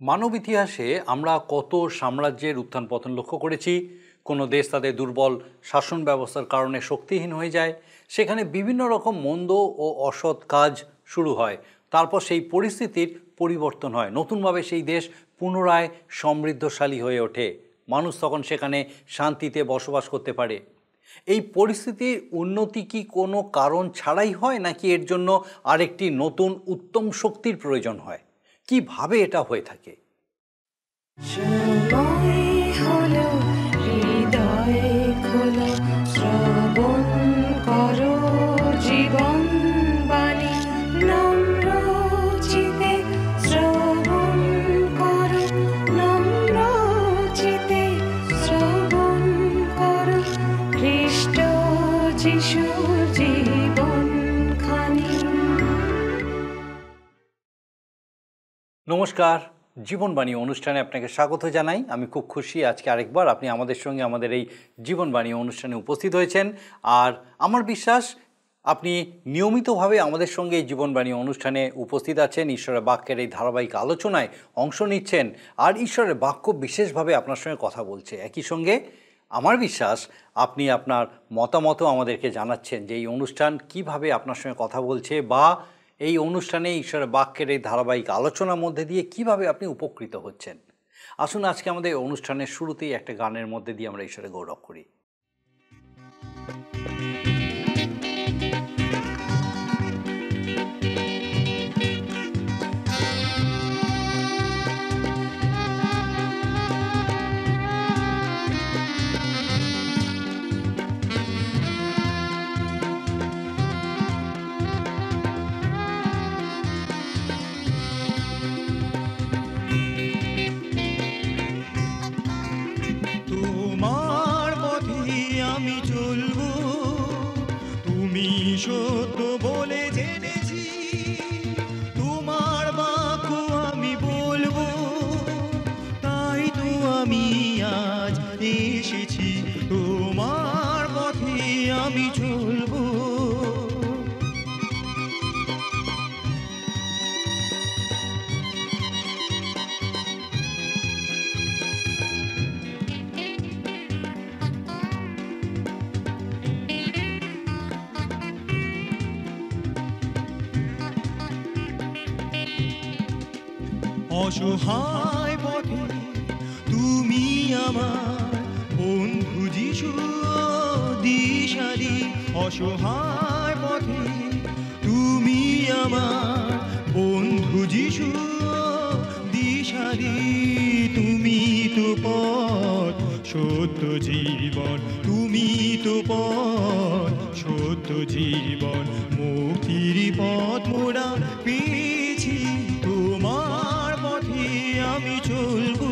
মানব ইতিহাসে আমরা কত সাম্রাজ্যের উত্থান পতন লক্ষ্য করেছি। কোনো দেশ তাদের দুর্বল শাসন ব্যবস্থার কারণে শক্তিহীন হয়ে যায়, সেখানে বিভিন্ন রকম মন্দ ও অসৎ কাজ শুরু হয়। তারপর সেই পরিস্থিতির পরিবর্তন হয়, নতুনভাবে সেই দেশ পুনরায় সমৃদ্ধশালী হয়ে ওঠে। মানুষ তখন সেখানে শান্তিতে বসবাস করতে পারে। এই পরিস্থিতির উন্নতি কি কোনো কারণ ছাড়াই হয়, নাকি এর জন্য আরেকটি নতুন উত্তম শক্তির প্রয়োজন হয়? কিভাবে এটা হয়ে থাকে? সময় হলো হৃদয় খোলো, শ্রবণ করো জীবন বাণী, নম্র চিতে শ্রবণ করো, নম্র চিতে শ্রবণ করো খ্রিস্ট যিশুর জীবন খানি। নমস্কার, জীবনবাণী অনুষ্ঠানে আপনাকে স্বাগত জানাই। আমি খুব খুশি আজকে আরেকবার আপনি আমাদের সঙ্গে আমাদের এই জীবনবাণী অনুষ্ঠানে উপস্থিত হয়েছেন। আর আমার বিশ্বাস আপনি নিয়মিতভাবে আমাদের সঙ্গে এই জীবনবাণী অনুষ্ঠানে উপস্থিত আছেন, ঈশ্বরের বাক্যের এই ধারাবাহিক আলোচনায় অংশ নিচ্ছেন, আর ঈশ্বরের বাক্য বিশেষভাবে আপনার সঙ্গে কথা বলছে। একই সঙ্গে আমার বিশ্বাস আপনি আপনার মতামতও আমাদেরকে জানাচ্ছেন যে এই অনুষ্ঠান কিভাবে আপনার সঙ্গে কথা বলছে, বা এই অনুষ্ঠানে ঈশ্বরের বাক্যের এই ধারাবাহিক আলোচনার মধ্যে দিয়ে কিভাবে আপনি উপকৃত হচ্ছেন। আসুন আজকে আমাদের অনুষ্ঠানের শুরুতেই একটা গানের মধ্যে দিয়ে আমরা ঈশ্বরের গৌরব করি। সত্য বলে জেনেছি, তোমার বাক্য আমি বলবো, তাই তো আমি আজ এসেছি, তোমার পথে আমি চলবো। অসহায় পথে তুমি আমার বন্ধু যিশু দিশারি, অসহায় পথে তুমি আমার বন্ধু যিশু দিশারি, তুমি তো পথ সত্য জীবন, তুমি তো পথ সত্য জীবন, মুক্তির পথ মোরা পেয়েছি, তোমার পথে আমি চলবো।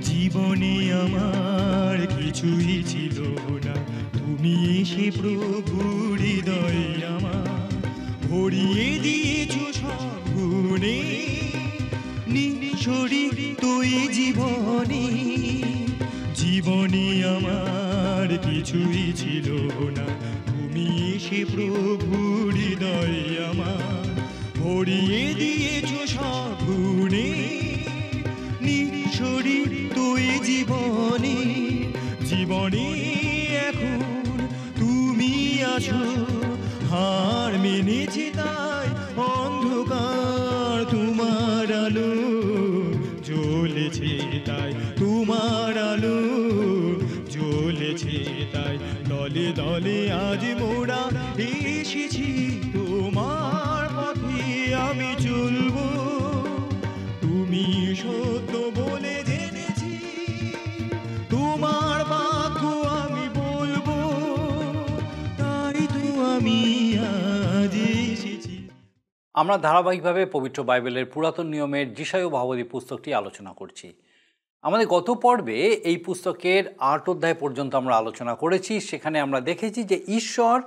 জীবনে আমার কিছুই ছিল না, তুমি এসে প্রভু হৃদয় আমার ভরিয়ে দিয়েছো সব গুণে, নিঃশরিত এই জীবনে, জীবনে আমার কিছুই ছিল না, তুমি এসে প্রভু হৃদয় আমার ভরিয়ে দিয়েছো সব গুণে, নিঃশরিত এই জীবনে, জীবনে এখন তুমি আছো, হার মেনেছে তাই অন্ধকার, তোমার আলো জ্বলেছে তাই, তোমার আলো জ্বলেছে তাই, দলে দলে আজ মোরা এসেছি, তোমার পথে আমি চলবো, তুমি সত্য বলে জেনেছি, তোমার বাক্য আমি বলবো, তাই আমি আজ এসেছি। আমরা ধারাবাহিকভাবে পবিত্র বাইবেলের পুরাতন নিয়মের যিশায় ভাববাদী পুস্তকটি আলোচনা করছি। আমাদের গত পর্বে এই পুস্তকের ৮ অধ্যায় পর্যন্ত আমরা আলোচনা করেছি। সেখানে আমরা দেখেছি যে ঈশ্বর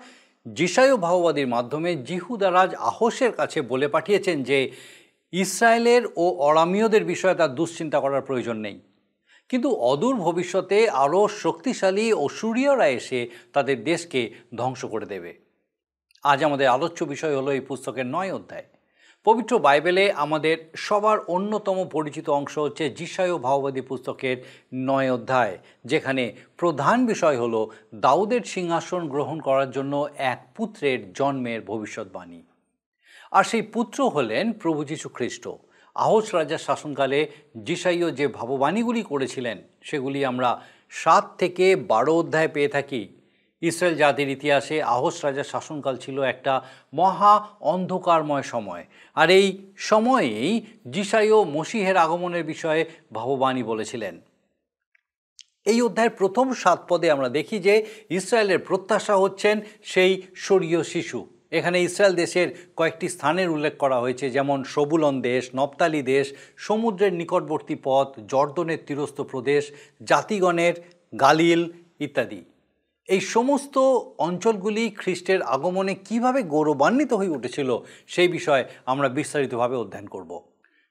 যিশায় ভাববাদীর মাধ্যমে জিহুদা রাজ আহসের কাছে বলে পাঠিয়েছেন যে ইসরায়েলের ও অরামীয়দের বিষয়ে তার দুশ্চিন্তা করার প্রয়োজন নেই, কিন্তু অদূর ভবিষ্যতে আরও শক্তিশালী অসুরীয়রা এসে তাদের দেশকে ধ্বংস করে দেবে। আজ আমাদের আলোচ্য বিষয় হলো এই পুস্তকের ৯ অধ্যায়। পবিত্র বাইবেলে আমাদের সবার অন্যতম পরিচিত অংশ হচ্ছে যিশায় ভাববাদী পুস্তকের ৯ অধ্যায়, যেখানে প্রধান বিষয় হলো দাউদের সিংহাসন গ্রহণ করার জন্য এক পুত্রের জন্মের ভবিষ্যৎবাণী। আর সেই পুত্র হলেন প্রভু যীশু খ্রিস্ট। আহস রাজার শাসনকালে যিশায় যে ভাববাণীগুলি করেছিলেন সেগুলি আমরা ৭ থেকে ১২ অধ্যায় পেয়ে থাকি। ইসরায়েল জাতির ইতিহাসে আহস রাজার শাসনকাল ছিল একটা মহা অন্ধকারময় সময়, আর এই সময়েই যিশায় মসীহের আগমনের বিষয়ে ভাববাণী বলেছিলেন। এই অধ্যায়ের প্রথম ৭ পদে আমরা দেখি যে ইসরায়েলের প্রত্যাশা হচ্ছেন সেই স্বর্গীয় শিশু। এখানে ইসরায়েল দেশের কয়েকটি স্থানের উল্লেখ করা হয়েছে, যেমন সবুলন দেশ, নপ্তালি দেশ, সমুদ্রের নিকটবর্তী পথ, জর্দনের তীরস্থ প্রদেশ, জাতিগণের গালিল ইত্যাদি। এই সমস্ত অঞ্চলগুলি খ্রিস্টের আগমনে কিভাবে গৌরবান্বিত হয়ে উঠেছিল সেই বিষয়ে আমরা বিস্তারিতভাবে অধ্যয়ন করব।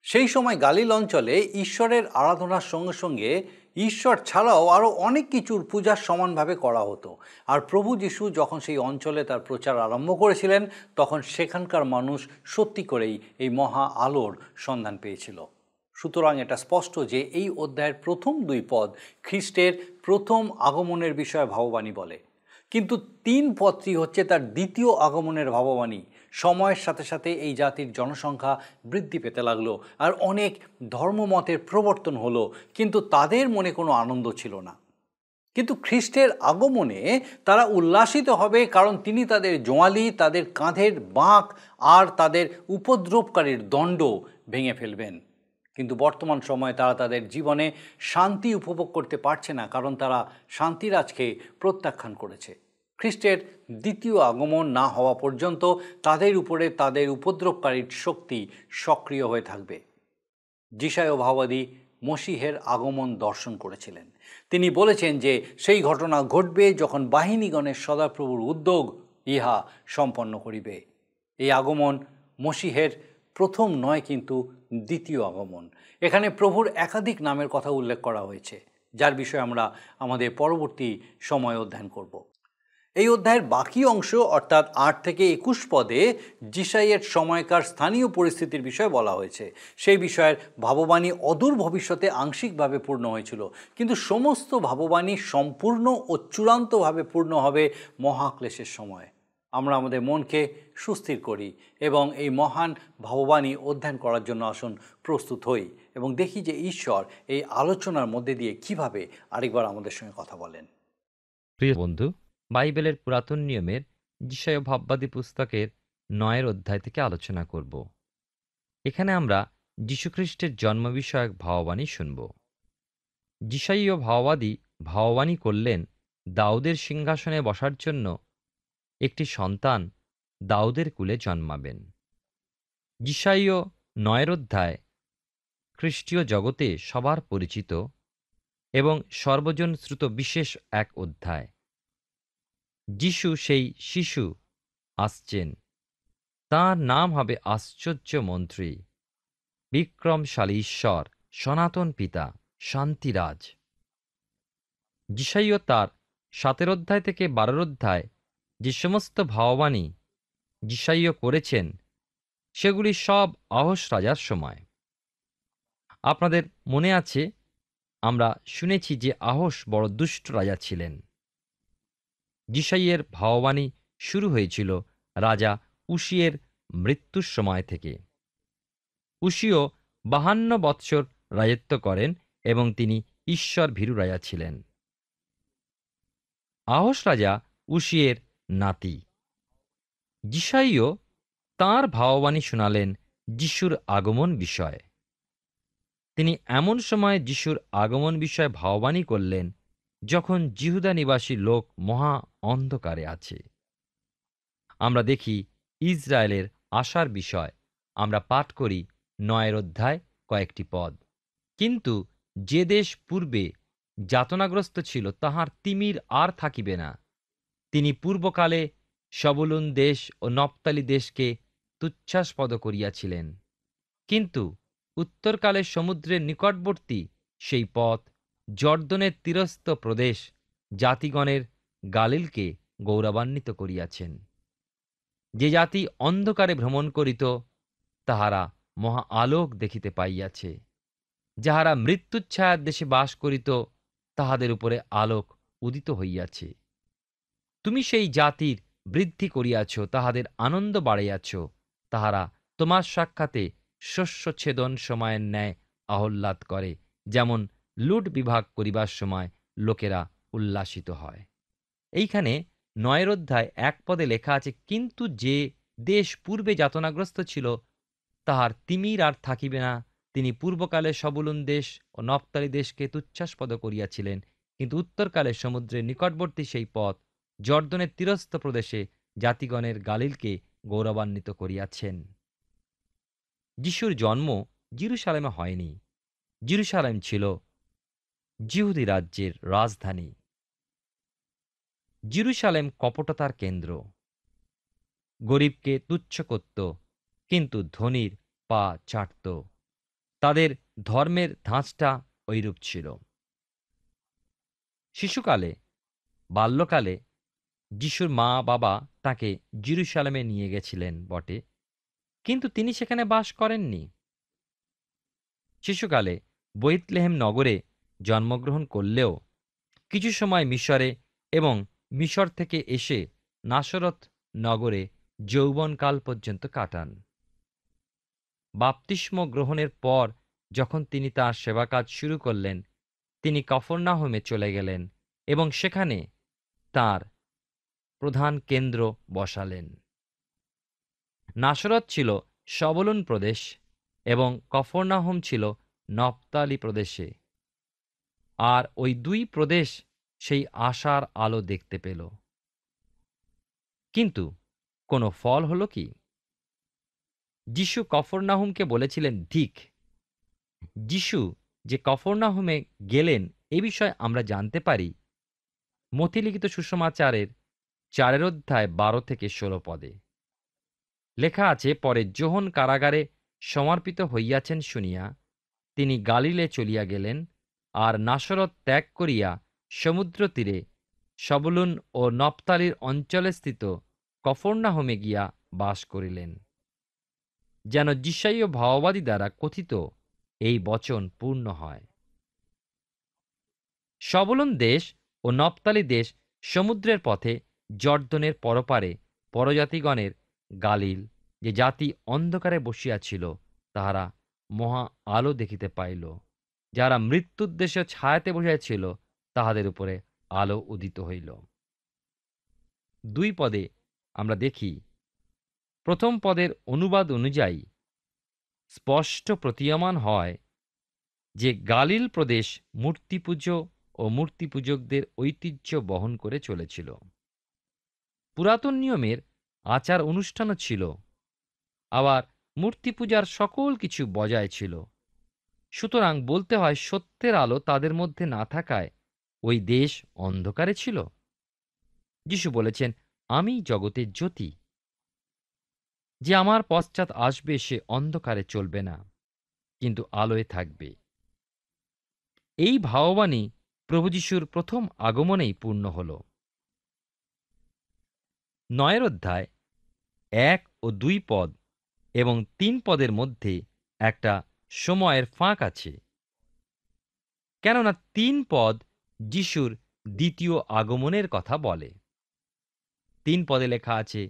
সেই সময় গালিল অঞ্চলে ঈশ্বরের আরাধনার সঙ্গে সঙ্গে ঈশ্বর ছাড়াও আরও অনেক কিছুর পূজা সমানভাবে করা হতো। আর প্রভু যীশু যখন সেই অঞ্চলে তার প্রচার আরম্ভ করেছিলেন তখন সেখানকার মানুষ সত্যি করেই এই মহা আলোর সন্ধান পেয়েছিল। সুতরাং এটা স্পষ্ট যে এই অধ্যায়ের প্রথম ২ পদ খ্রিস্টের প্রথম আগমনের বিষয়ে ভাববাণী বলে, কিন্তু ৩ পদটি হচ্ছে তার দ্বিতীয় আগমনের ভাববাণী। সময়ের সাথে সাথে এই জাতির জনসংখ্যা বৃদ্ধি পেতে লাগলো, আর অনেক ধর্মমতের প্রবর্তন হলো, কিন্তু তাদের মনে কোনো আনন্দ ছিল না। কিন্তু খ্রিস্টের আগমনে তারা উল্লাসিত হবে, কারণ তিনি তাদের জোয়ালি, তাদের কাঁধের বাঁক আর তাদের উপদ্রবকারীর দণ্ড ভেঙে ফেলবেন। কিন্তু বর্তমান সময়ে তারা তাদের জীবনে শান্তি উপভোগ করতে পারছে না, কারণ তারা শান্তিরাজকে প্রত্যাখ্যান করেছে। খ্রিস্টের দ্বিতীয় আগমন না হওয়া পর্যন্ত তাদের উপরে তাদের উপদ্রবকারীর শক্তি সক্রিয় হয়ে থাকবে। যিশায় ভাববাদী মসীহের আগমন দর্শন করেছিলেন। তিনি বলেছেন যে সেই ঘটনা ঘটবে যখন বাহিনীগণের সদাপ্রভুর উদ্যোগ ইহা সম্পন্ন করিবে। এই আগমন মসীহের প্রথম নয়, কিন্তু দ্বিতীয় আগমন। এখানে প্রভুর একাধিক নামের কথা উল্লেখ করা হয়েছে, যার বিষয়ে আমরা আমাদের পরবর্তী সময় অধ্যয়ন করব। এই অধ্যায়ের বাকি অংশ অর্থাৎ ৮ থেকে ২১ পদে যিশাইয়ের সময়কার স্থানীয় পরিস্থিতির বিষয়ে বলা হয়েছে। সেই বিষয়ের ভাববাণী অদূর ভবিষ্যতে আংশিকভাবে পূর্ণ হয়েছিল, কিন্তু সমস্ত ভাববাণী সম্পূর্ণ ও চূড়ান্তভাবে পূর্ণ হবে মহাক্লেশের সময়। আমরা আমাদের মনকে সুস্থির করি এবং এই মহান ভাববাণী অধ্যয়ন করার জন্য আসুন প্রস্তুত হই এবং দেখি যে ঈশ্বর এই আলোচনার মধ্যে দিয়ে কিভাবে আরেকবার আমাদের সঙ্গে কথা বলেন। প্রিয় বন্ধু, বাইবেলের পুরাতন নিয়মের যিশায় ভাববাদী পুস্তকের ৯ অধ্যায় থেকে আলোচনা করব। এখানে আমরা যীশুখ্রিস্টের জন্ম বিষয়ক ভাববাণী শুনব। যিশায় ভাববাদী ভাববাণী করলেন দাউদের সিংহাসনে বসার জন্য একটি সন্তান দাউদের কুলে জন্মাবেন। যিশায় ৯ অধ্যায় খ্রিস্টীয় জগতে সবার পরিচিত এবং সর্বজন শ্রুত বিশেষ এক অধ্যায়। যিশু সেই শিশু আসছেন, তাঁর নাম হবে আশ্চর্য মন্ত্রী, বিক্রমশালী ঈশ্বর, সনাতন পিতা, শান্তিরাজ। যিশায় তার ৭ অধ্যায় থেকে ১২ অধ্যায় যে সমস্ত ভাববাণী যিশায় করেছেন সেগুলি সব আহস রাজার সময়। আপনাদের মনে আছে, আমরা শুনেছি যে আহস বড় দুষ্ট রাজা ছিলেন। যিশাইয়ের ভাববাণী শুরু হয়েছিল রাজা উশিয়ের মৃত্যুর সময় থেকে। উশিয় ৫২ বৎসর রাজত্ব করেন এবং তিনি ঈশ্বর ভীরু রাজা ছিলেন। আহস রাজা উশিয়ের নাতি। যিশাইয় তাঁর ভাববাণী শোনালেন যিশুর আগমন বিষয়ে। তিনি এমন সময় যিশুর আগমন বিষয়ে ভাববাণী করলেন যখন জিহুদা নিবাসী লোক মহা অন্ধকারে আছে। আমরা দেখি ইসরায়েলের আশার বিষয়। আমরা পাঠ করি 9 অধ্যায় কয়েকটি পদ। কিন্তু যে দেশ পূর্বে যাতনাগ্রস্ত ছিল, তাহার তিমির আর থাকিবে না। তিনি পূর্বকালে সবুলুন দেশ ও নপ্তালি দেশকে তুচ্ছাস্পদ করিয়াছিলেন। কিন্তু উত্তরকালে সমুদ্রের নিকটবর্তী সেই পথ, জর্দনের তীরস্থ প্রদেশ, জাতিগণের গালিলকে গৌরবান্বিত করিয়াছেন। যে জাতি অন্ধকারে ভ্রমণ করিত, তাহারা মহা আলোক দেখিতে পাইয়াছে। যাহারা মৃত্যুচ্ছায়ার দেশে বাস করিত, তাহাদের উপরে আলোক উদিত হইয়াছে। তুমি সেই জাতির বৃদ্ধি করিয়াছ, তাহাদের আনন্দ বাড়াইয়াছ। তাহারা তোমার সাক্ষাতে শস্যচ্ছেদন সময়ের ন্যায় আহ্লাদ করে, যেমন লুট বিভাগ করিবার সময় লোকেরা উল্লাসিত হয়। এইখানে 9 অধ্যায় 1 পদে লেখা আছে, কিন্তু যে দেশ পূর্বে যাতনাগ্রস্ত ছিল, তাহার তিমির আর থাকিবে না। তিনি পূর্বকালে সবুলুন দেশ ও নপ্তালি দেশকে তুচ্ছাস্পদ করিয়াছিলেন, কিন্তু উত্তরকালে সমুদ্রের নিকটবর্তী সেই পথ, জর্দনের তীরস্থ প্রদেশে জাতিগণের গালিলকে গৌরবান্বিত করিয়াছেন। যিশুর জন্ম জিরুসালেমে হয়নি। জিরুসালেম ছিল যিহুদি রাজ্যের রাজধানী। জিরুসালেম কপটতার কেন্দ্র। গরিবকে তুচ্ছ করত, কিন্তু ধনীর পা চাটত। তাদের ধর্মের ধাঁচটা ঐরূপ ছিল। শিশুকালে, বাল্যকালে যিশুর মা বাবা তাকে জিরুসালেমে নিয়ে গেছিলেন বটে, কিন্তু তিনি সেখানে বাস করেননি। শিশুকালে বৈতলেহেম নগরে জন্মগ্রহণ করলেও কিছু সময় মিশরে এবং মিশর থেকে এসে নাসরত নগরে যৌবনকাল পর্যন্ত কাটান। বাপ্তিস্ম গ্রহণের পর যখন তিনি তাঁর সেবাকাজ শুরু করলেন, তিনি কফরনাহুমে চলে গেলেন এবং সেখানে তাঁর প্রধান কেন্দ্র বসালেন। নাসরত ছিল সবলুন প্রদেশ এবং কফরনাহুম ছিল নপ্তালি প্রদেশে। আর ওই দুই প্রদেশ সেই আশার আলো দেখতে পেল। কিন্তু কোনো ফল হলো কি? যিশু কফরনাহুমকে বলেছিলেন ধিক। যিশু যে কফরনাহুমে গেলেন এ বিষয়ে আমরা জানতে পারি মথিলিখিত সুসমাচারের 4 অধ্যায় 12 থেকে 16 পদে। লেখা আছে, পরে যোহন কারাগারে সমর্পিত হইয়াছেন শুনিয়া তিনি গালিলে চলিয়া গেলেন, আর নাসরত ত্যাগ করিয়া সমুদ্র তীরে সবলুন ও নপ্তালির অঞ্চলে স্থিত কফরনাহুমে গিয়া বাস করিলেন, যেন যিশাইয় ভাববাদী দ্বারা কথিত এই বচন পূর্ণ হয়। সবলুন দেশ ও নপ্তালি দেশ সমুদ্রের পথে জর্দনের পরপারে পরজাতিগণের গালিল। যে জাতি অন্ধকারে বসিয়াছিল, তাহারা মহা আলো দেখিতে পাইল। যারা মৃত্যুদ্দেশে ছায়াতে বসিয়াছিল, তাহাদের উপরে আলো উদিত হইল। 2 পদে আমরা দেখি, প্রথম পদের অনুবাদ অনুযায়ী স্পষ্ট প্রতীয়মান হয় যে গালিল প্রদেশ মূর্তিপুজো ও মূর্তিপূজকদের ঐতিহ্য বহন করে চলেছিল। পুরাতন নিয়মের আচার অনুষ্ঠানও ছিল, আবার মূর্তি পূজার সকল কিছু বজায় ছিল। সুতরাং বলতে হয়, সত্যের আলো তাদের মধ্যে না থাকায় ওই দেশ অন্ধকারে ছিল। যিশু বলেছেন, আমি জগতের জ্যোতি। যে আমার পশ্চাৎ আসবে সে অন্ধকারে চলবে না, কিন্তু আলোয় থাকবে। এই ভাববাণী প্রভু যিশুর প্রথম আগমনেই পূর্ণ হল। 9 অধ্যায় 1 ও 2 পদ এবং 3 পদের মধ্যে একটা সময়ের ফাঁক আছে, কেননা 3 পদ যিশুর দ্বিতীয় আগমনের কথা বলে। 3 পদে লেখা আছে,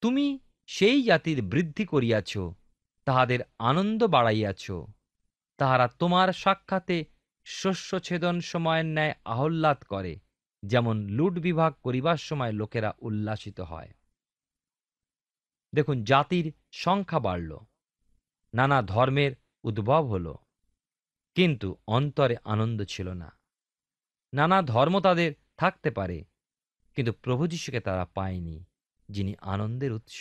তুমি সেই জাতির বৃদ্ধি করিয়াছ, তাহাদের আনন্দ বাড়াইয়াছ। তাহারা তোমার সাক্ষাতে শস্যচ্ছেদন সময়ের ন্যায় আহ্লাদ করে, যেমন লুট বিভাগ করিবার সময় লোকেরা উল্লাসিত হয়। দেখুন, জাতির সংখ্যা বাড়ল, নানা ধর্মের উদ্ভব হল, কিন্তু অন্তরে আনন্দ ছিল না। নানা ধর্ম তাদের থাকতে পারে, কিন্তু প্রভু যীশুকে তারা পায়নি। যিনি আনন্দের উৎস।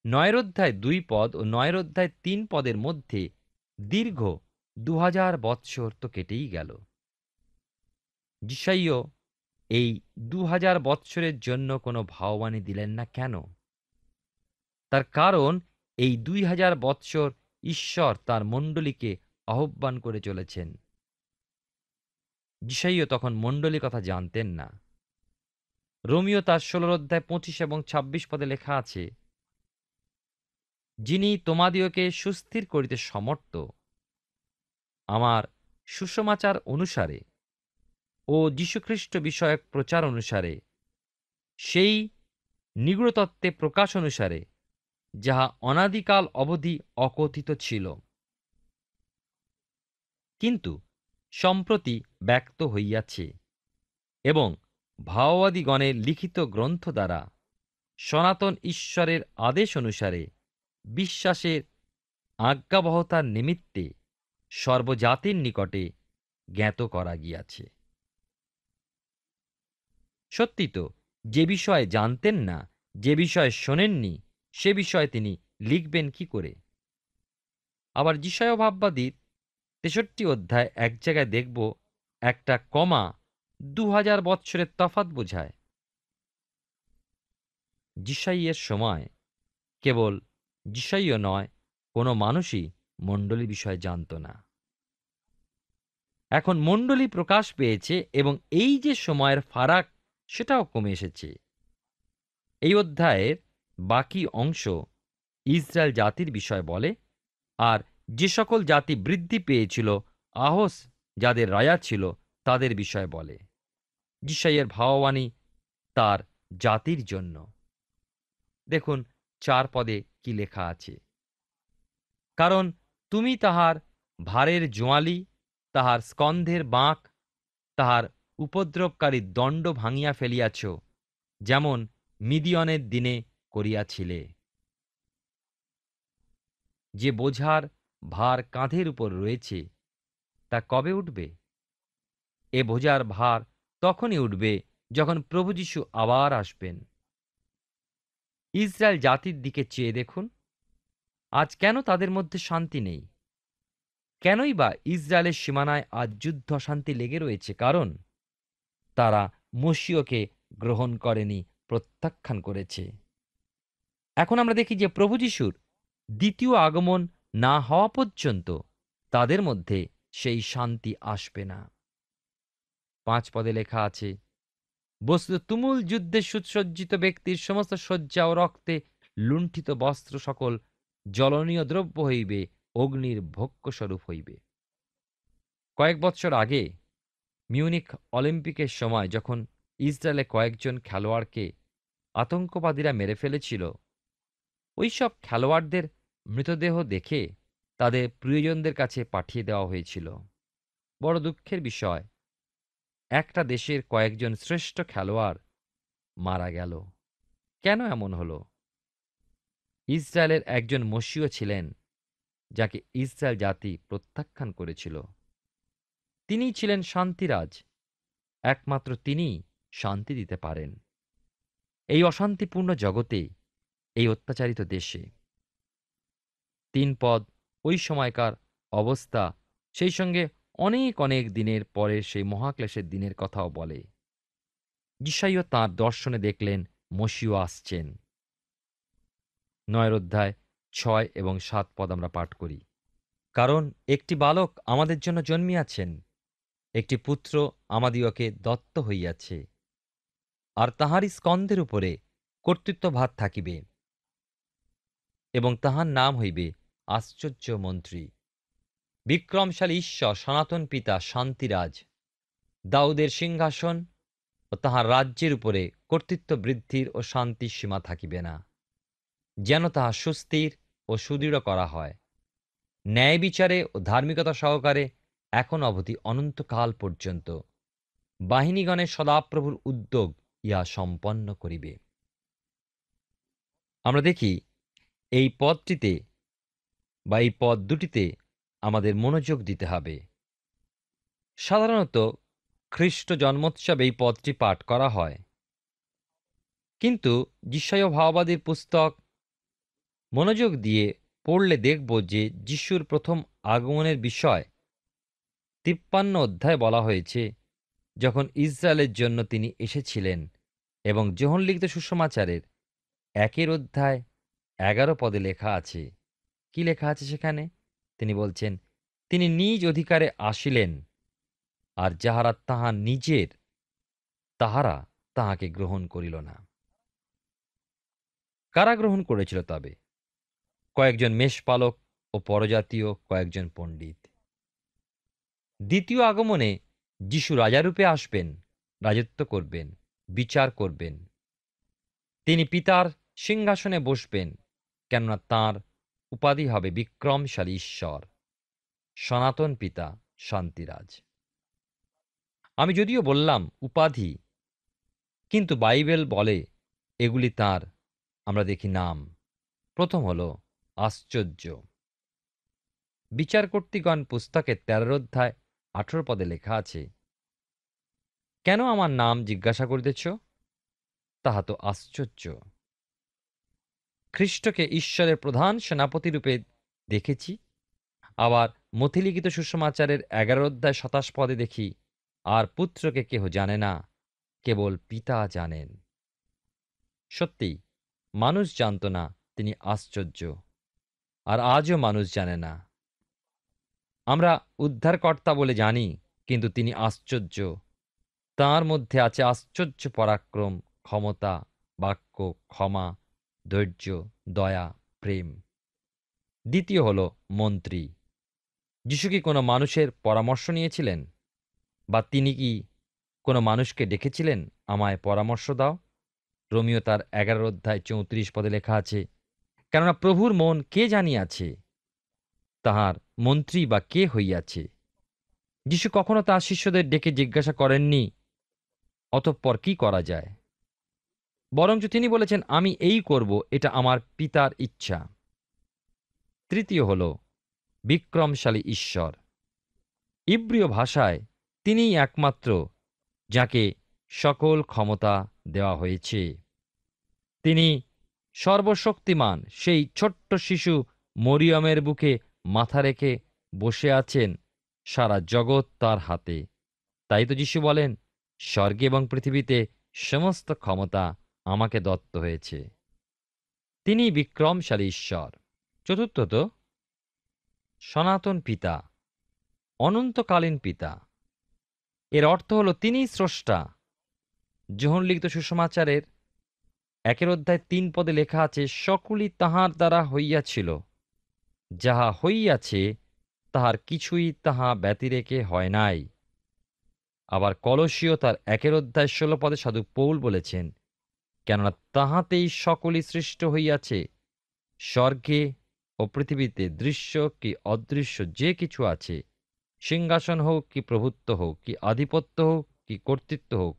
৯ অধ্যায় ২ পদ ও ৯ অধ্যায় ৩ পদের মধ্যে দীর্ঘ ২০০০ বৎসর তো কেটেই গেল। যিশাইয় এই ২০০০ বৎসরের জন্য কোনো ভাববাণী দিলেন না কেন? তার কারণ এই ২০০০ বৎসর ঈশ্বর তার মণ্ডলীকে আহ্বান করে চলেছেন। যিশাইয় তখন মণ্ডলীর কথা জানতেন না। রোমীয় তার ১৬ অধ্যায় ২৫ এবং ২৬ পদে লেখা আছে, যিনি তোমাদিওকে সুস্থির করিতে সমর্থ, আমার সুসমাচার অনুসারে ও যীশুখ্রিস্ট বিষয়ক প্রচার অনুসারে, সেই নিগূঢ়তত্ত্বে প্রকাশ অনুসারে, যাহা অনাদিকাল অবধি অকথিত ছিল, কিন্তু সম্প্রতি ব্যক্ত হইয়াছে, এবং ভাওবাদীগণের লিখিত গ্রন্থ দ্বারা সনাতন ঈশ্বরের আদেশ অনুসারে বিশ্বাসের আজ্ঞাবহতার নিমিত্তে সর্বজাতির নিকটে জ্ঞাত করা গিয়াছে। সত্যি তো, যে বিষয়ে জানতেন না, যে বিষয়ে শোনেননি, সে বিষয়ে তিনি লিখবেন কি করে? আবার যিশায় ভাববাদীর ৬৩ অধ্যায় এক জায়গায় দেখব একটা কমা ২০০০ বৎসরের তফাৎ বোঝায়। যিশাইয়ের সময় কেবল যিশাইয় নয়, কোনো মানুষই মণ্ডলী বিষয়ে জানত না। এখন মণ্ডলী প্রকাশ পেয়েছে এবং এই যে সময়ের ফারাক, সেটাও কমে এসেছে। এই অধ্যায়ের বাকি অংশ ইসরায়েল জাতির বিষয় বলে, আর যে সকল জাতি বৃদ্ধি পেয়েছিল, আহস যাদের রাজা ছিল, তাদের বিষয় বলে। যিশাইয়ের ভাববাণী তার জাতির জন্য। দেখুন ৪ পদে কি লেখা আছে, কারণ তুমি তাহার ভারের জোয়ালি, তাহার স্কন্ধের বাঁক, তাহার উপদ্রবকারী দণ্ড ভাঙিয়া ফেলিয়াছ, যেমন মিদিয়নের দিনে করিয়াছিলে। যে বোঝার ভার কাঁধের উপর রয়েছে, তা কবে উঠবে? এ বোঝার ভার তখনই উঠবে যখন প্রভু যীশু আবার আসবেন। ইসরায়েল জাতির দিকে চেয়ে দেখুন, আজ কেন তাদের মধ্যে শান্তি নেই? কেনই বা ইসরায়েলের সীমানায় আজ যুদ্ধ অশান্তি লেগে রয়েছে? কারণ তারা মশীয়কে গ্রহণ করেনি, প্রত্যাখ্যান করেছে। এখন আমরা দেখি যে প্রভু যীশুর দ্বিতীয় আগমন না হওয়া পর্যন্ত তাদের মধ্যে সেই শান্তি আসবে না। ৫ পদে লেখা আছে, বস্তুত তুমুল যুদ্ধে সুসজ্জিত ব্যক্তির সমস্ত শয্যা ও রক্তে লুণ্ঠিত বস্ত্র সকল জ্বলনীয় দ্রব্য হইবে, অগ্নির ভোগ্যস্বরূপ হইবে। কয়েক বৎসর আগে মিউনিক অলিম্পিকের সময় যখন ইসরায়েলে কয়েকজন খেলোয়াড়কে আতঙ্কবাদীরা মেরে ফেলেছিল, ওইসব খেলোয়াড়দের মৃতদেহ দেখে তাদের প্রিয়জনদের কাছে পাঠিয়ে দেওয়া হয়েছিল। বড় দুঃখের বিষয়, একটা দেশের কয়েকজন শ্রেষ্ঠ খেলোয়াড় মারা গেল। কেন এমন হলো? ইসরায়েলের একজন মশীয় ছিলেন, যাকে ইসরায়েল জাতি প্রত্যাখ্যান করেছিল। তিনিই ছিলেন শান্তিরাজ। একমাত্র তিনিই শান্তি দিতে পারেন এই অশান্তিপূর্ণ জগতে, এই অত্যাচারিত দেশে। ৩ পদ ওই সময়কার অবস্থা, সেই সঙ্গে অনেক অনেক দিনের পরে সেই মহাক্লেশের দিনের কথাও বলে। যিশাইয় তাঁর দর্শনে দেখলেন মশীয় আসছেন। ৯ অধ্যায় ৬ এবং ৭ পদ আমরা পাঠ করি। কারণ একটি বালক আমাদের জন্য জন্মিয়াছেন, একটি পুত্র আমাদিওকে দত্ত হইয়াছে, আর তাহারই স্কন্ধের উপরে কর্তৃত্বভার থাকিবে, এবং তাহার নাম হইবে আশ্চর্য মন্ত্রী, বিক্রমশালী ঈশ্বর, সনাতন পিতা, শান্তিরাজ। দাউদের সিংহাসন ও তাহার রাজ্যের উপরে কর্তৃত্ব বৃদ্ধির ও শান্তির সীমা থাকিবে না, যেন তাহা সুস্থির ও সুদৃঢ় করা হয়, ন্যায় বিচারে ও ধার্মিকতা সহকারে এখন অবধি অনন্তকাল পর্যন্ত। বাহিনীগণের সদাপ্রভুর উদ্যোগ ইহা সম্পন্ন করিবে। আমরা দেখি এই পদটিতে বা এই পদ দুটিতে আমাদের মনোযোগ দিতে হবে। সাধারণত খ্রিস্ট জন্মোৎসব এই পদটি পাঠ করা হয়, কিন্তু যিশায় ভাওবাদীর পুস্তক মনোযোগ দিয়ে পড়লে দেখব যে যিশুর প্রথম আগমনের বিষয় 53 অধ্যায় বলা হয়েছে, যখন ইসরায়েলের জন্য তিনি এসেছিলেন। এবং যোহন লিখিত সুসমাচারের 1 অধ্যায় 11 পদে লেখা আছে। কি লেখা আছে সেখানে? তিনি বলছেন, তিনি নিজ অধিকারে আসিলেন, আর যাহারা তাহার নিজের, তাহারা তাহাকে গ্রহণ করিল না। কারা গ্রহণ করেছিল তবে? কয়েকজন মেষপালক ও পরজাতীয় কয়েকজন পণ্ডিত। দ্বিতীয় আগমনে যিশু রাজারূপে আসবেন, রাজত্ব করবেন, বিচার করবেন। তিনি পিতার সিংহাসনে বসবেন, কেননা তাঁর উপাধি হবে বিক্রমশালী ঈশ্বর, সনাতন পিতা, শান্তিরাজ। আমি যদিও বললাম উপাধি, কিন্তু বাইবেল বলে এগুলি তাঁর, আমরা দেখি নাম। প্রথম হল আশ্চর্য। বিচারকর্ত্রীগণ পুস্তকের 13 অধ্যায় 18 পদে লেখা আছে, কেন আমার নাম জিজ্ঞাসা করিতেছ? তাহা তো আশ্চর্য। খ্রিস্টকে ঈশ্বরের প্রধান সেনাপতি রূপে দেখেছি। আবার মথিলিখিত সুসমাচারের 11 অধ্যায় 27 পদে দেখি, আর পুত্রকে কেহ জানে না, কেবল পিতা জানেন। সত্যি মানুষ জানত না তিনি আশ্চর্য, আর আজও মানুষ জানে না। আমরা উদ্ধারকর্তা বলে জানি, কিন্তু তিনি আশ্চর্য। তাঁর মধ্যে আছে আশ্চর্য পরাক্রম, ক্ষমতা, বাক্য, ক্ষমা, ধৈর্য, দয়া, প্রেম। দ্বিতীয় হল মন্ত্রী। যিশু কি কোনো মানুষের পরামর্শ নিয়েছিলেন? বা তিনি কি কোনো মানুষকে ডেকেছিলেন, আমায় পরামর্শ দাও? রোমিও তার 11 অধ্যায় 34 পদে লেখা আছে, কেননা প্রভুর মন কে জানিয়াছে, তাহার মন্ত্রী বা কে হইয়াছে। যিশু কখনো তাঁর শিষ্যদের ডেকে জিজ্ঞাসা করেননি, অতঃপর কি করা যায়? বরঞ্চ তিনি বলেছেন, আমি এই করব, এটা আমার পিতার ইচ্ছা। তৃতীয় হল বিক্রমশালী ঈশ্বর। ইব্রীয় ভাষায় তিনিই একমাত্র যাকে সকল ক্ষমতা দেওয়া হয়েছে। তিনি সর্বশক্তিমান। সেই ছোট্ট শিশু মরিয়মের বুকে মাথা রেখে বসে আছেন, সারা জগৎ তার হাতে। তাই তো যিশু বলেন, স্বর্গে এবং পৃথিবীতে সমস্ত ক্ষমতা আমাকে দত্ত হয়েছে। তিনি বিক্রমশালী ঈশ্বর। চতুর্থত সনাতন পিতা, অনন্তকালীন পিতা। এর অর্থ হল তিনি স্রষ্টা। যোহন লিখিত সুসমাচারের 1 অধ্যায় 3 পদে লেখা আছে, সকলই তাঁহার দ্বারা হইয়াছিল, যাহা হইয়াছে তাহার কিছুই তাহা ব্যতিরেকে হয় নাই। আবার কলসীয় তার 1 অধ্যায় 16 পদে সাধু পৌল বলেছেন, কেননা তাহাতেই সকলই সৃষ্ট হইয়াছে, স্বর্গে ও পৃথিবীতে দৃশ্য কি অদৃশ্য যে কিছু আছে, সিংহাসন হোক কি প্রভুত্ব হোক কি আধিপত্য হোক কি কর্তৃত্ব হোক,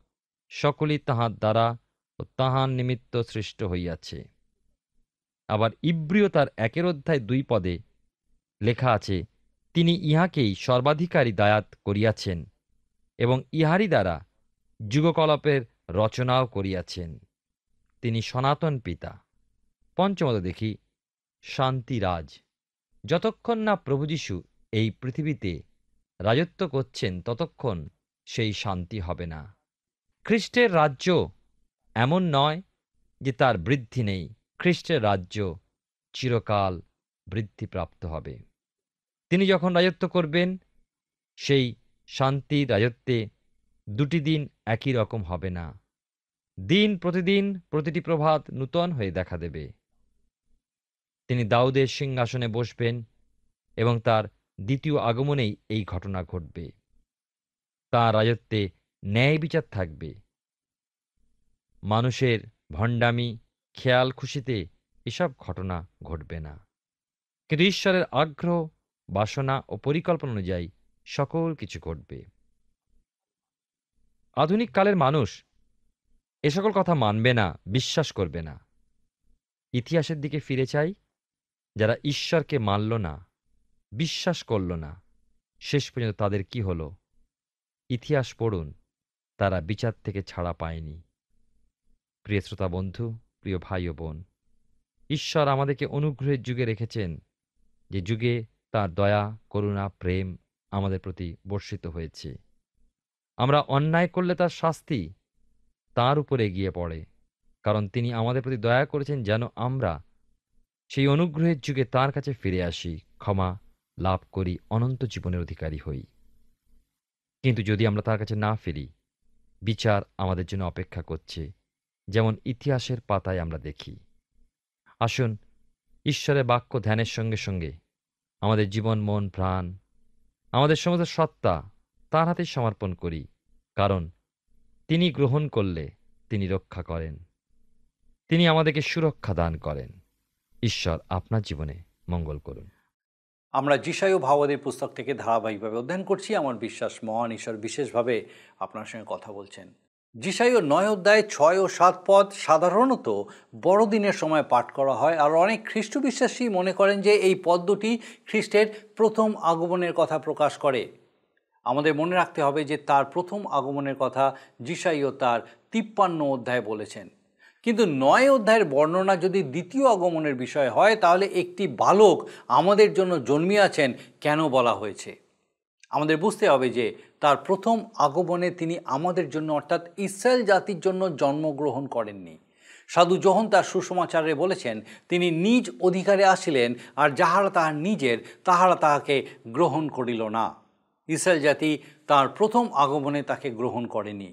সকলই তাহার দ্বারা ও তাহার নিমিত্ত সৃষ্ট হইয়াছে। আবার ইব্রীয় তার 1 অধ্যায় 2 পদে লেখা আছে, তিনি ইহাকেই সর্বাধিকারী দায়াত করিয়াছেন এবং ইহারই দ্বারা যুগকল্পের রচনাও করিয়াছেন। তিনি সনাতন পিতা। পঞ্চমত দেখি শান্তিরাজ। যতক্ষণ না প্রভু যীশু এই পৃথিবীতে রাজত্ব করছেন, ততক্ষণ সেই শান্তি হবে না। খ্রিস্টের রাজ্য এমন নয় যে তার বৃদ্ধি নেই। খ্রিস্টের রাজ্য চিরকাল বৃদ্ধিপ্রাপ্ত হবে। তিনি যখন রাজত্ব করবেন, সেই শান্তির রাজত্বে দুটি দিন একই রকম হবে না। দিন প্রতিদিন, প্রতিটি প্রভাত নূতন হয়ে দেখা দেবে। তিনি দাউদের সিংহাসনে বসবেন এবং তার দ্বিতীয় আগমনেই এই ঘটনা ঘটবে। তাঁর রাজত্বে ন্যায় বিচার থাকবে। মানুষের ভণ্ডামি, খেয়াল খুশিতে এসব ঘটনা ঘটবে না, কিন্তু ঈশ্বরের আগ্রহ, বাসনা ও পরিকল্পনা অনুযায়ী সকল কিছু ঘটবে। আধুনিক কালের মানুষ এ সকল কথা মানবে না, বিশ্বাস করবে না। ইতিহাসের দিকে ফিরে চাই, যারা ঈশ্বরকে মানল না, বিশ্বাস করল না, শেষ পর্যন্ত তাদের কি হলো? ইতিহাস পড়ুন, তারা বিচার থেকে ছাড়া পায়নি। প্রিয় শ্রোতা বন্ধু, প্রিয় ভাই ও বোন, ঈশ্বর আমাদেরকে অনুগ্রহের যুগে রেখেছেন, যে যুগে তার দয়া, করুণা, প্রেম আমাদের প্রতি বর্ষিত হয়েছে। আমরা অন্যায় করলে তার শাস্তি তার উপরে গিয়ে পড়ে, কারণ তিনি আমাদের প্রতি দয়া করেছেন যেন আমরা সেই অনুগ্রহের যুগে তার কাছে ফিরে আসি, ক্ষমা লাভ করি, অনন্ত জীবনের অধিকারী হই। কিন্তু যদি আমরা তার কাছে না ফিরি, বিচার আমাদের জন্য অপেক্ষা করছে, যেমন ইতিহাসের পাতায় আমরা দেখি। আসুন ঈশ্বরের বাক্য ধ্যানের সঙ্গে সঙ্গে আমাদের জীবন, মন, প্রাণ, আমাদের সমস্ত সত্তা তার হাতে সমর্পণ করি, কারণ তিনি গ্রহণ করলে তিনি রক্ষা করেন, তিনি আমাদেরকে সুরক্ষা দান করেন। ঈশ্বর আপনার জীবনে মঙ্গল করুন। আমরা যিশায় ভাওবাদীর পুস্তক থেকে ধারাবাহিকভাবে অধ্যয়ন করছি। আমার বিশ্বাস মহান ঈশ্বর বিশেষভাবে আপনার সঙ্গে কথা বলছেন। যিশায় 9 অধ্যায় 6 ও 7 পদ সাধারণত বড়দিনের সময় পাঠ করা হয়, আর অনেক খ্রিস্ট বিশ্বাসী মনে করেন যে এই পদ দুটি খ্রিস্টের প্রথম আগমনের কথা প্রকাশ করে। আমাদের মনে রাখতে হবে যে তার প্রথম আগমনের কথা যিশায় তার 53 অধ্যায়ে বলেছেন। কিন্তু 9 অধ্যায়ের বর্ণনা যদি দ্বিতীয় আগমনের বিষয় হয়, তাহলে একটি বালক আমাদের জন্য জন্মিয়াছেন কেন বলা হয়েছে? আমাদের বুঝতে হবে যে তার প্রথম আগমনে তিনি আমাদের জন্য অর্থাৎ ইসরায়েল জাতির জন্য জন্মগ্রহণ করেননি। সাধু যোহন তার সুসমাচারে বলেছেন, তিনি নিজ অধিকারে আসিলেন, আর যাহারা তাহার নিজের তাহারা তাহাকে গ্রহণ করিল না। ইসরায়েল জাতি তার প্রথম আগমনে তাকে গ্রহণ করেনি।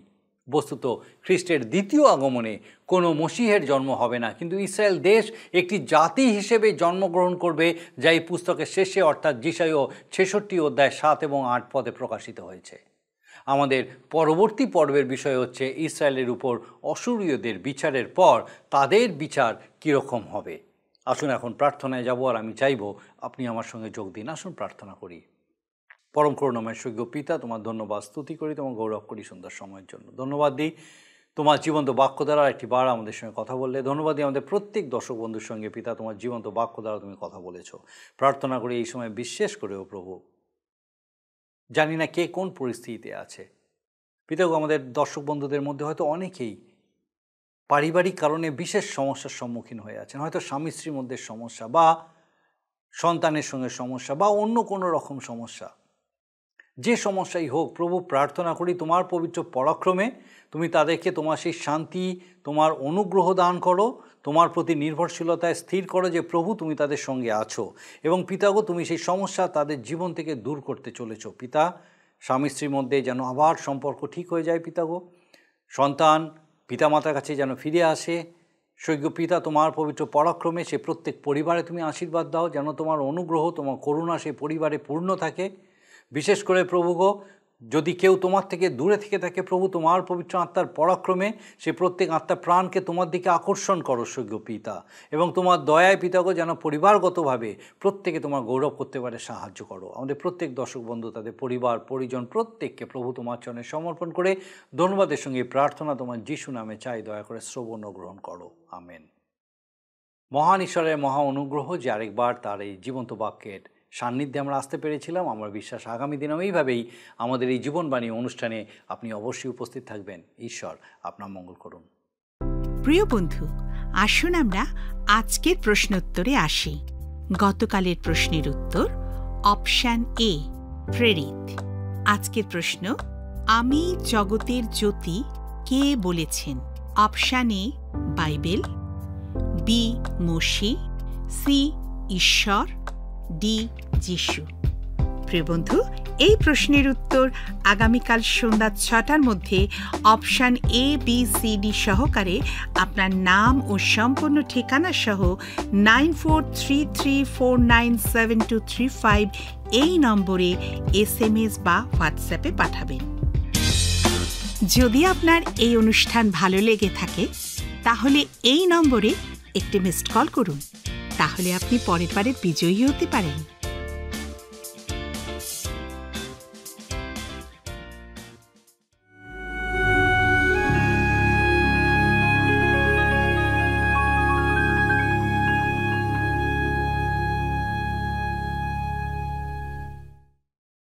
বস্তুত খ্রিস্টের দ্বিতীয় আগমনে কোনো মসিহের জন্ম হবে না, কিন্তু ইসরায়েল দেশ একটি জাতি হিসেবে জন্মগ্রহণ করবে, যা এই পুস্তকের শেষে অর্থাৎ যিশায় 66 অধ্যায় 7 এবং 8 পদে প্রকাশিত হয়েছে। আমাদের পরবর্তী পর্বের বিষয় হচ্ছে ইসরায়েলের উপর অসুরীয়দের বিচারের পর তাদের বিচার কীরকম হবে। আসুন এখন প্রার্থনায় যাব, আর আমি চাইব আপনি আমার সঙ্গে যোগ দিন। আসুন প্রার্থনা করি। পরম করুণাময় স্বর্গীয় পিতা, তোমার ধন্যবাদ স্তুতি করি, তোমার গৌরব করি সুন্দর সময়ের জন্য। ধন্যবাদ দিই তোমার জীবন্ত বাক্য দ্বারা একটি বার আমাদের সঙ্গে কথা বললে। ধন্যবাদ দিই আমাদের প্রত্যেক দর্শক বন্ধুর সঙ্গে পিতা, তোমার জীবন্ত বাক্য দ্বারা তুমি কথা বলেছ। প্রার্থনা করি এই সময় বিশেষ করেও প্রভু, জানি না কে কোন পরিস্থিতিতে আছে পিতা, আমাদের দর্শক বন্ধুদের মধ্যে হয়তো অনেকেই পারিবারিক কারণে বিশেষ সমস্যার সম্মুখীন হয়ে আছেন, হয়তো স্বামী স্ত্রীর মধ্যে সমস্যা, বা সন্তানের সঙ্গে সমস্যা, বা অন্য কোনো রকম সমস্যা। যে সমস্যাই হোক প্রভু, প্রার্থনা করি তোমার পবিত্র পরাক্রমে তুমি তাদেরকে তোমার সেই শান্তি, তোমার অনুগ্রহ দান করো, তোমার প্রতি নির্ভরশীলতায় স্থির করো যে প্রভু তুমি তাদের সঙ্গে আছো, এবং পিতাগো তুমি সেই সমস্যা তাদের জীবন থেকে দূর করতে চলেছো। পিতা, স্বামী স্ত্রীর মধ্যে যেন আবার সম্পর্ক ঠিক হয়ে যায় পিতাগো, সন্তান পিতামাতার কাছে যেন ফিরে আসে। স্বর্গীয় পিতা, তোমার পবিত্র পরাক্রমে সে প্রত্যেক পরিবারে তুমি আশীর্বাদ দাও, যেন তোমার অনুগ্রহ, তোমার করুণা সে পরিবারে পূর্ণ থাকে। বিশেষ করে প্রভু গো, যদি কেউ তোমার থেকে দূরে থেকে থাকে প্রভু, তোমার পবিত্র আত্মার পরাক্রমে সে প্রত্যেক আত্মার প্রাণকে তোমার দিকে আকর্ষণ করো স্বর্গীয় পিতা, এবং তোমার দয়ায় পিতাগো যেন পরিবারগতভাবে প্রত্যেকে তোমার গৌরব করতে পারে সাহায্য করো। আমাদের প্রত্যেক দর্শক বন্ধু, তাদের পরিবার পরিজন প্রত্যেককে প্রভু তোমার চরণে সমর্পণ করে ধন্যবাদের সঙ্গে প্রার্থনা তোমার যিশু নামে চাই, দয়া করে শ্রবণ ও গ্রহণ করো। আমেন। মহান ঈশ্বরের মহা অনুগ্রহ যে আরেকবার তার এই জীবন্ত বাক্যের সান্নিধ্যে আমরা আসতে পেরেছিলাম, আমার বিশ্বাস আগামী দিনেও এইভাবেই আমাদের এই জীবনবাণী অনুষ্ঠানে আপনি অবশ্যই উপস্থিত থাকবেন। ঈশ্বর আপনার মঙ্গল করুন। প্রিয় বন্ধু, আসুন আমরা আজকের প্রশ্নোত্তরে আসি। গতকালের প্রশ্নের উত্তর অপশান এ, প্রেরিত। আজকের প্রশ্ন, আমি জগতের জ্যোতি কে বলেছেন? অপশান এ বাইবেল, বি মসি, সি ঈশ্বর, ডি যিশু। প্রিয় বন্ধু, এই প্রশ্নের উত্তর আগামীকাল সন্ধ্যা 6টার মধ্যে option A, B, C, D সহকারে আপনার নাম ও সম্পূর্ণ ঠিকানা সহ 9433497235 এই নম্বরে SMS বা হোয়াটসঅ্যাপে পাঠাবেন। যদি আপনার এই অনুষ্ঠান ভালো লেগে থাকে তাহলে এই নম্বরে একটি মিসড কল করুন, তাহলে আপনি পরের বারে বিজয়ী হতে পারেন।